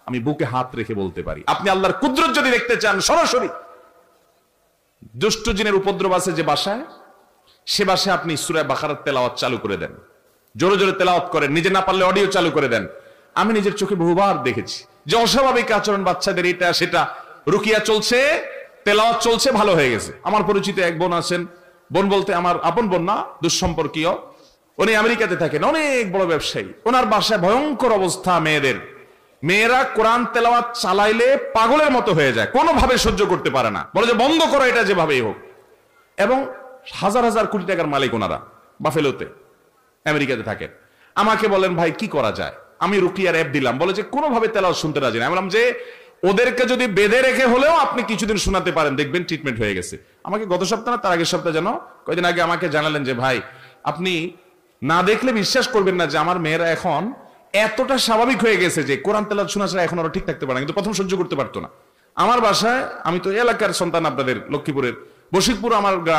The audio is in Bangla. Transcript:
আমি বুকে হাত রেখে বলতে পারি। আপনি আল্লাহর কুদরত যদি দেখতে চান সরাসরি, দুষ্ট জিনের উপদ্রব আছে যে বাসায়, সে বাসায় আপনি সূরা বাকারার তেলাওয়াত চালু করে দেন, জোরে জোরে তেলাওয়াত করেন, নিজে না পারলে অডিও চালু করে দেন। আমি নিজের চোখে বহুবার দেখেছি যে অস্বাভাবিক আচরণ বাচ্চাদের, এটা সেটা, রুকিয়া চলছে, তেলাওয়াত চলছে, ভালো হয়ে গেছে। আমার পরিচিত এক বোন আছেন, বোন বলতে আমার আপন বোন না, দুঃসম্পর্কীয়, উনি আমেরিকাতে থাকেন, অনেক বড় ব্যবসায়ী। ওনার বাসায় ভয়ঙ্কর অবস্থা, মেয়েরা কোরআন তেলাওয়াত চালাইলে পাগলের মতো হয়ে যায়, কোনোভাবে সহ্য করতে পারে না, বলে যে বন্ধ করো এটা যেভাবেই হোক। এবং হাজার হাজার কোটি টাকার মালিক ওনারা, বাফেলোতে আমেরিকাতে থাকেন। আমাকে বলেন ভাই কি করা যায়, আমি রুকিয়ার অ্যাপ দিলাম, বলে যে কোনোভাবে তেলাওয়াত শুনতে রাজি না। আমি বললাম যে ওদেরকে যদি বেঁধে রেখে হলেও আপনি কিছুদিন শোনাতে পারেন, দেখবেন ট্রিটমেন্ট হয়ে গেছে। আমাকে গত সপ্তাহ না তার আগের সপ্তাহে যেন কয়েকদিন আগে আমাকে জানালেন যে ভাই আপনি না দেখলে বিশ্বাস করবেন না যে আমার মেয়েরা এখন এতটা স্বাভাবিক হয়ে গেছে যে কোরআন তেলাওয়াত শোনা ছাড়া এখন ওরা ঠিক থাকতে পারে না, কিন্তু প্রথম সহ্য করতে পারতো না। আমার বাসায়, আমি তো এলাকার সন্তান, আপনাদের লক্ষ্মীপুরের বশিরপুর আমার গ্রাম,